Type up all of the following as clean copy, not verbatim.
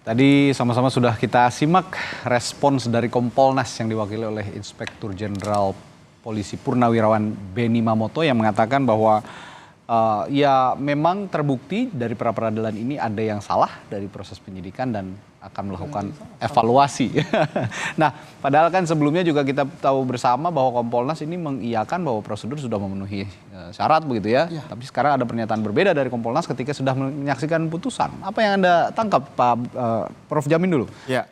Tadi sama-sama sudah kita simak respons dari Kompolnas yang diwakili oleh Inspektur Jenderal Polisi Purnawirawan Benny Mamoto yang mengatakan bahwa ya memang terbukti dari pra-peradilan ini ada yang salah dari proses penyidikan dan akan melakukan evaluasi. Nah, padahal kan sebelumnya juga kita tahu bersama bahwa Kompolnas ini mengiyakan bahwa prosedur sudah memenuhi syarat begitu ya. Tapi sekarang ada pernyataan berbeda dari Kompolnas ketika sudah menyaksikan putusan. Apa yang Anda tangkap, Pak Prof. Jamin dulu? Ya,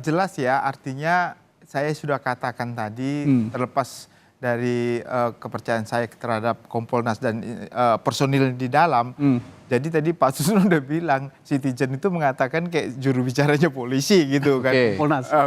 jelas ya, artinya saya sudah katakan tadi terlepas dari kepercayaan saya terhadap Kompolnas dan personil di dalam. Jadi tadi Pak Susno udah bilang Citizen itu mengatakan kayak juru bicaranya polisi gitu kan.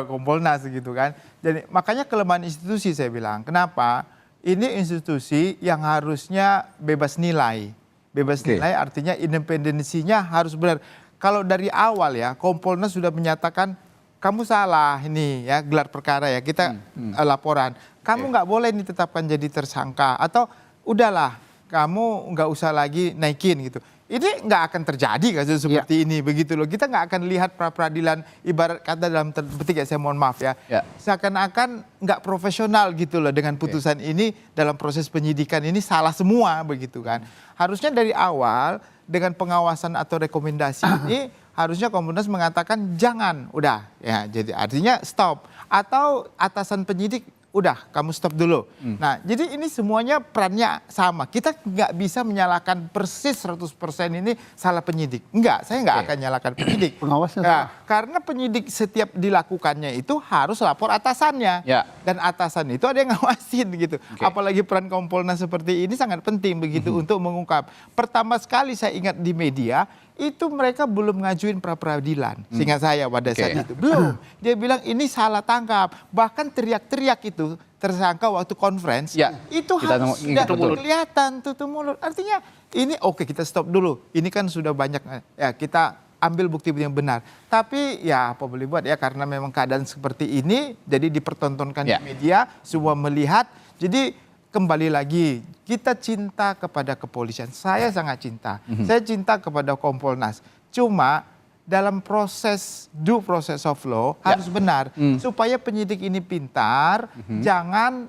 Kompolnas gitu kan. Jadi makanya kelemahan institusi saya bilang. Kenapa? Ini institusi yang harusnya bebas nilai. Bebas nilai artinya independensinya harus benar. Kalau dari awal ya Kompolnas sudah menyatakan kamu salah ini ya gelar perkara ya kita laporan. Kamu nggak boleh ditetapkan jadi tersangka atau udahlah kamu nggak usah lagi naikin gitu. Ini nggak akan terjadi kasus seperti ini begitu loh. Kita nggak akan lihat pra-peradilan ibarat kata dalam petik ya saya mohon maaf ya. Seakan-akan nggak profesional gitu loh dengan putusan ini dalam proses penyidikan ini salah semua begitu kan. Harusnya dari awal dengan pengawasan atau rekomendasi ini harusnya Kompolnas mengatakan jangan udah ya jadi artinya stop atau atasan penyidik udah kamu stop dulu. Nah jadi ini semuanya perannya sama. Kita nggak bisa menyalahkan persis 100% ini salah penyidik. Enggak, saya nggak akan nyalakan penyidik. Pengawasnya karena penyidik setiap dilakukannya itu harus lapor atasannya. Dan atasan itu ada yang ngawasin gitu. Apalagi peran Kompolnas seperti ini sangat penting begitu untuk mengungkap. Pertama sekali saya ingat di media itu mereka belum ngajuin pra-peradilan. Seingat saya pada saat itu. Belum. Dia bilang ini salah tangkap. Bahkan teriak-teriak itu tersangka waktu conference. Itu harus sudah kelihatan tutup mulut. Artinya ini oke kita stop dulu. Ini kan sudah banyak. Ya kita ambil bukti yang benar. Tapi ya apa boleh buat ya karena memang keadaan seperti ini. Jadi dipertontonkan di media. Semua melihat. Jadi kembali lagi, kita cinta kepada kepolisian. Saya sangat cinta. Saya cinta kepada Kompolnas. Cuma dalam proses due process of law harus benar supaya penyidik ini pintar. Jangan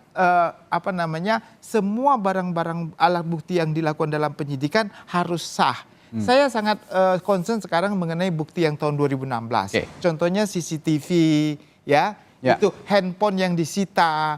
semua barang-barang alat bukti yang dilakukan dalam penyidikan harus sah. Saya sangat concern sekarang mengenai bukti yang tahun 2016. Contohnya CCTV ya. Itu handphone yang disita,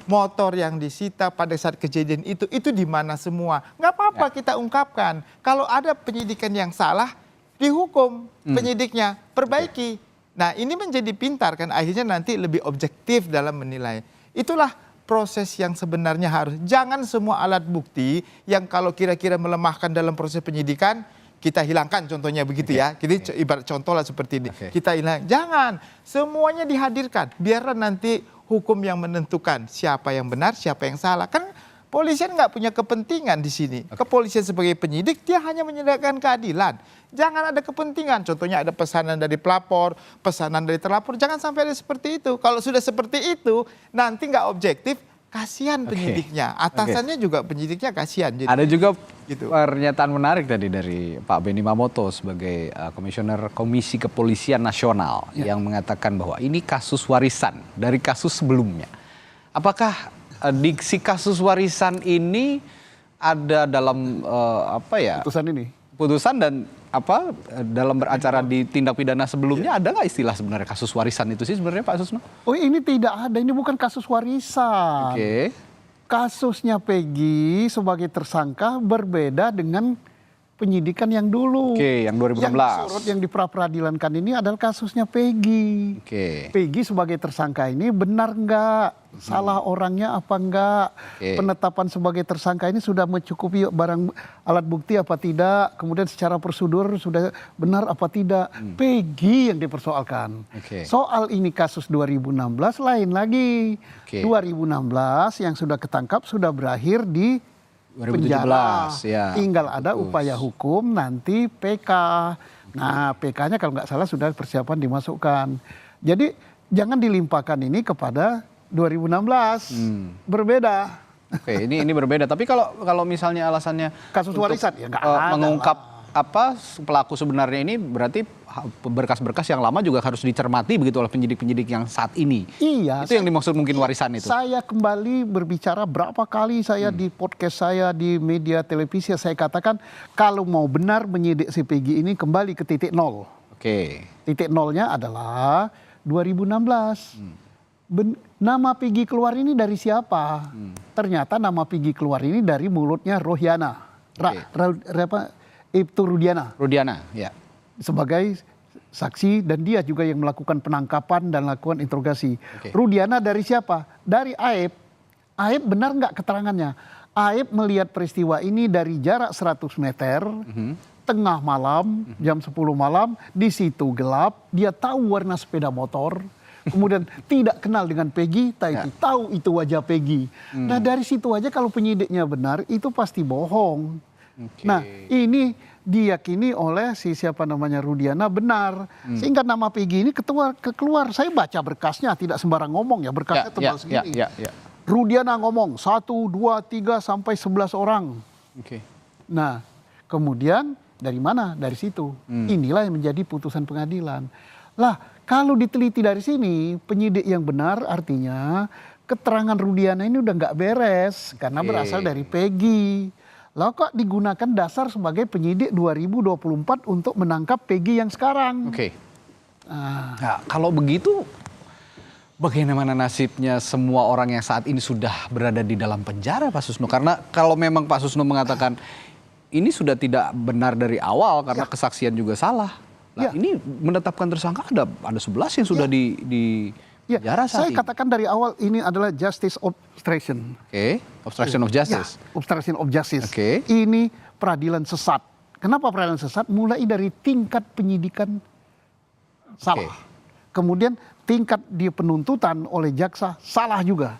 motor yang disita pada saat kejadian itu di mana semua. Nggak apa-apa kita ungkapkan. Kalau ada penyidikan yang salah, dihukum penyidiknya, perbaiki. Nah ini menjadi pintar kan akhirnya nanti lebih objektif dalam menilai. Itulah proses yang sebenarnya harus. Jangan semua alat bukti yang kalau kira-kira melemahkan dalam proses penyidikan, kita hilangkan contohnya begitu ya. Jadi ibarat contoh lah seperti ini. Kita hilang. Jangan. Semuanya dihadirkan. Biarlah nanti hukum yang menentukan siapa yang benar, siapa yang salah. Kan polisian nggak punya kepentingan di sini. Kepolisian sebagai penyidik dia hanya menyediakan keadilan. Jangan ada kepentingan. Contohnya ada pesanan dari pelapor, pesanan dari terlapor. Jangan sampai ada seperti itu. Kalau sudah seperti itu nanti nggak objektif. Kasihan penyidiknya, atasannya juga penyidiknya kasihan. Jadi, ada juga pernyataan menarik tadi dari Pak Benny Mamoto sebagai Komisioner Komisi Kepolisian Nasional yang mengatakan bahwa ini kasus warisan dari kasus sebelumnya. Apakah diksi kasus warisan ini ada dalam putusan dan dalam beracara di tindak pidana sebelumnya ada nggak istilah sebenarnya kasus warisan itu sih sebenarnya Pak Susno? Oh ini tidak ada, ini bukan kasus warisan. Kasusnya Peggy sebagai tersangka berbeda dengan penyidikan yang dulu. Yang 2016. Yang yang diperadilankan ini adalah kasusnya Peggy. Peggy sebagai tersangka ini benar nggak? Salah orangnya apa enggak? Penetapan sebagai tersangka ini sudah mencukupi barang alat bukti apa tidak? Kemudian secara prosedur sudah benar apa tidak? Peggy yang dipersoalkan. Soal ini kasus 2016 lain lagi. 2016 yang sudah ketangkap sudah berakhir di 2017, penjara. Tinggal ada upaya hukum nanti PK. Nah PK-nya kalau nggak salah sudah persiapan dimasukkan. Jadi jangan dilimpahkan ini kepada 2016. Berbeda. Ini berbeda. Tapi kalau misalnya alasannya kasus warisan ya nggak ada. Mengungkap pelaku sebenarnya ini berarti berkas-berkas yang lama juga harus dicermati begitu oleh penyidik-penyidik yang saat ini. Iya. Itu yang dimaksud mungkin warisan itu. Saya kembali berbicara berapa kali saya di podcast saya, di media televisi, saya katakan kalau mau benar menyidik si Peggy ini kembali ke titik nol. Oke. Titik nolnya adalah 2016. Nama Peggy keluar ini dari siapa? Ternyata nama Peggy keluar ini dari mulutnya Rohiana. Ibtu Rudiana. Rudiana, ya. Sebagai saksi dan dia juga yang melakukan penangkapan dan lakukan interogasi. Oke. Rudiana dari siapa? Dari Aib. Aib benar nggak keterangannya? Aib melihat peristiwa ini dari jarak 100 meter, tengah malam, jam 10 malam, di situ gelap, dia tahu warna sepeda motor, kemudian tidak kenal dengan Peggy, tahu itu wajah Peggy. Nah dari situ aja kalau penyidiknya benar, itu pasti bohong. Oke. Nah ini diyakini oleh si siapa namanya Rudiana benar. Sehingga nama Peggy ini keluar. Saya baca berkasnya, tidak sembarang ngomong ya, berkasnya tebal segini. Rudiana ngomong 1, 2, 3 sampai 11 orang. Oke. Nah kemudian dari mana? Dari situ. Inilah yang menjadi putusan pengadilan. Lah kalau diteliti dari sini, penyidik yang benar artinya keterangan Rudiana ini udah nggak beres karena berasal dari Peggy. Lah kok digunakan dasar sebagai penyidik 2024 untuk menangkap Peggy yang sekarang. Oke. Nah, kalau begitu bagaimana nasibnya semua orang yang saat ini sudah berada di dalam penjara, Pak Susno? Karena kalau memang Pak Susno mengatakan ini sudah tidak benar dari awal karena kesaksian juga salah. Nah, ini menetapkan tersangka ada 11 yang sudah di penjara saat saya ini. katakan dari awal ini adalah justice obstruction. Oke, obstruction of justice. Ya, obstruction of justice. Oke. Ini peradilan sesat. Kenapa peradilan sesat? Mulai dari tingkat penyidikan salah. Kemudian tingkat dia penuntutan oleh jaksa salah juga.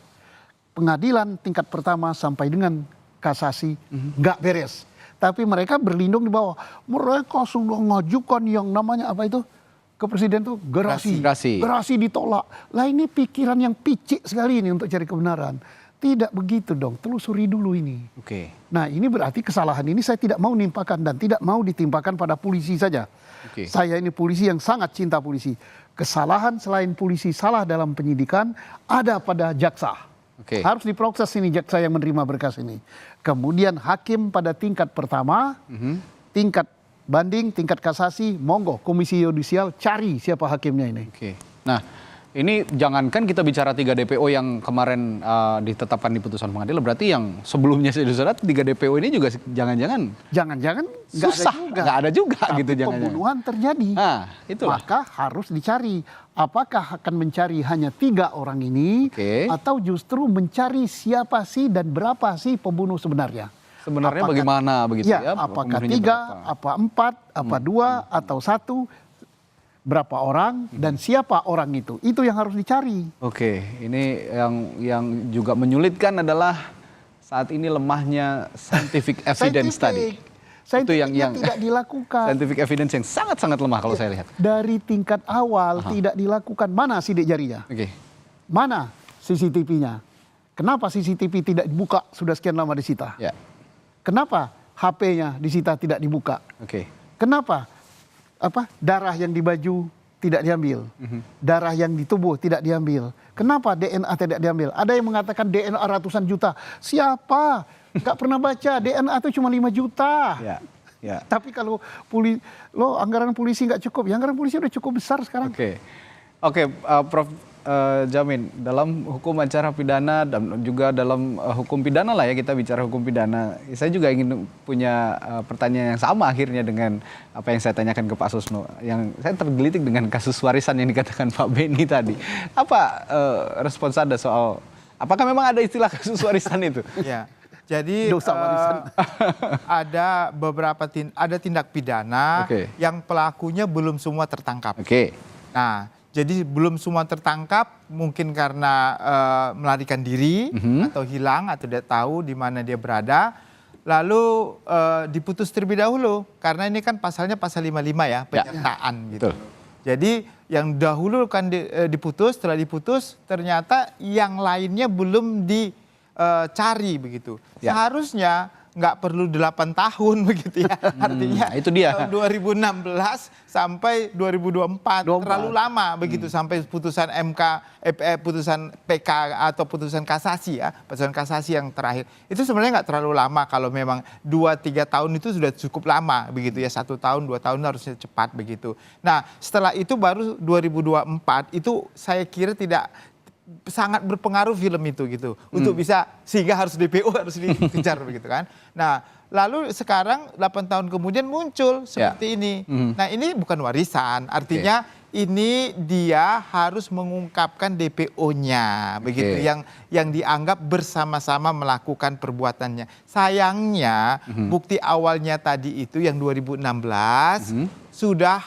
Pengadilan tingkat pertama sampai dengan kasasi nggak beres. Tapi mereka berlindung di bawah. Mereka sudah mengajukan yang namanya apa itu? Ke presiden tuh gerasi ditolak. Lah ini pikiran yang picik sekali ini untuk cari kebenaran. Tidak begitu dong, telusuri dulu ini. Oke. Nah ini berarti kesalahan ini saya tidak mau nimpakan dan tidak mau ditimpakan pada polisi saja. Oke. Saya ini polisi yang sangat cinta polisi. Kesalahan selain polisi salah dalam penyidikan ada pada jaksa. Oke. Harus diproses ini jaksa yang menerima berkas ini. Kemudian hakim pada tingkat pertama, tingkat banding, tingkat kasasi, monggo komisi yudisial cari siapa hakimnya ini. Oke. Nah, ini jangankan kita bicara 3 DPO yang kemarin ditetapkan di putusan pengadilan, berarti yang sebelumnya saudara 3 DPO ini juga jangan-jangan susah, nggak ada juga tapi gitu jangan-jangan. Pembunuhan terjadi. Nah, itulah. Maka harus dicari apakah akan mencari hanya 3 orang ini atau justru mencari siapa sih dan berapa sih pembunuh sebenarnya. Sebenarnya bagaimana begitu ya? Apakah 3, apa 4, apa 2 atau 1? Berapa orang dan siapa orang itu yang harus dicari. Oke, ini yang juga menyulitkan adalah saat ini lemahnya scientific evidence tadi. Itu yang tidak dilakukan. Scientific evidence yang sangat-sangat lemah kalau saya lihat. Dari tingkat awal tidak dilakukan. Mana sidik jarinya? Oke. Mana CCTV-nya? Kenapa CCTV tidak dibuka sudah sekian lama disita? Ya. Kenapa HP-nya disita tidak dibuka? Oke. Kenapa darah yang di baju tidak diambil, darah yang di tubuh tidak diambil? Kenapa DNA tidak diambil? Ada yang mengatakan DNA ratusan juta. Siapa? Gak pernah baca DNA itu cuma 5 juta. Ya. Tapi kalau anggaran polisi nggak cukup, ya anggaran polisi udah cukup besar sekarang. Oke, Prof. Jamin, dalam hukum acara pidana dan juga dalam hukum pidana lah ya, kita bicara hukum pidana. Saya juga ingin punya pertanyaan yang sama akhirnya dengan apa yang saya tanyakan ke Pak Susno. Yang saya tergelitik dengan kasus warisan yang dikatakan Pak Beni tadi. Apa respons Anda soal apakah memang ada istilah kasus warisan itu? Ya. Jadi ada beberapa tindak pidana yang pelakunya belum semua tertangkap. Nah, jadi belum semua tertangkap mungkin karena melarikan diri atau hilang atau tidak tahu di mana dia berada. Lalu diputus terlebih dahulu karena ini kan pasalnya pasal 55 ya, penyertaan gitu. Jadi yang dahulu kan diputus, setelah diputus ternyata yang lainnya belum dicari begitu. Seharusnya nggak perlu 8 tahun begitu ya. Artinya itu dia. tahun 2016 sampai 2024 terlalu lama begitu sampai putusan putusan PK atau putusan kasasi ya, putusan kasasi yang terakhir. Itu sebenarnya nggak terlalu lama kalau memang 2-3 tahun itu sudah cukup lama begitu ya, 1 tahun 2 tahun harusnya cepat begitu. Nah setelah itu baru 2024 itu saya kira tidak sangat berpengaruh film itu gitu untuk bisa sehingga harus DPO harus dikejar begitu kan. Nah lalu sekarang 8 tahun kemudian muncul seperti ini. Nah ini bukan warisan, artinya ini dia harus mengungkapkan DPO-nya begitu yang dianggap bersama-sama melakukan perbuatannya. Sayangnya bukti awalnya tadi itu yang 2016 sudah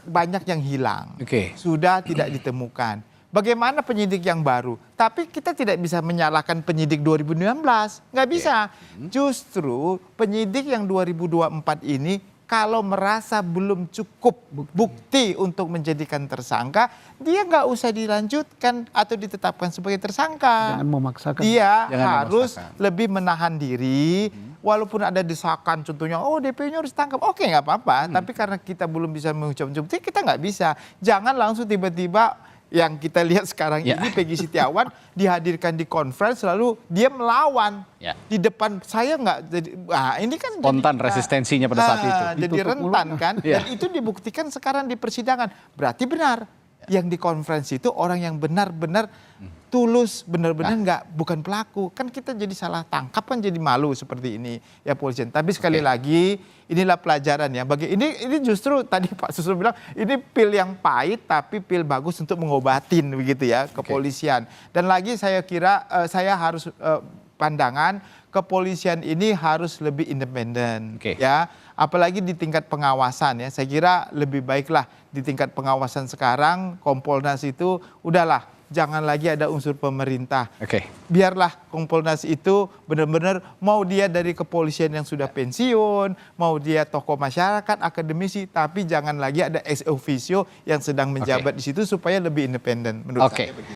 banyak yang hilang, sudah tidak ditemukan. Bagaimana penyidik yang baru? Tapi kita tidak bisa menyalahkan penyidik 2019, nggak bisa. Justru penyidik yang 2024 ini kalau merasa belum cukup bukti untuk menjadikan tersangka, dia nggak usah dilanjutkan atau ditetapkan sebagai tersangka. Jangan memaksakan. Dia harus lebih menahan diri. Walaupun ada desakan contohnya, oh DP-nya harus tangkap, oke nggak apa-apa. Tapi karena kita belum bisa mengucapkan bukti, kita nggak bisa. Jangan langsung tiba-tiba yang kita lihat sekarang ini Peggy Setiawan dihadirkan di conference lalu dia melawan di depan saya nggak jadi ini kan spontan resistensinya pada saat itu jadi rentan kan dan itu dibuktikan sekarang di persidangan berarti benar yang di conference itu orang yang benar-benar tulus benar-benar bukan pelaku kan kita jadi salah tangkap kan jadi malu seperti ini ya polisian tapi sekali lagi inilah pelajaran ya bagi ini justru tadi Pak Susul bilang ini pil yang pahit tapi pil bagus untuk mengobatin begitu ya kepolisian dan lagi saya kira saya harus pandangan kepolisian ini harus lebih independen ya apalagi di tingkat pengawasan ya saya kira lebih baiklah di tingkat pengawasan sekarang Kompolnas itu udahlah jangan lagi ada unsur pemerintah. Biarlah Kompolnas itu benar-benar mau dia dari kepolisian yang sudah pensiun, mau dia tokoh masyarakat, akademisi, tapi jangan lagi ada ex officio yang sedang menjabat di situ supaya lebih independen menurut saya begitu.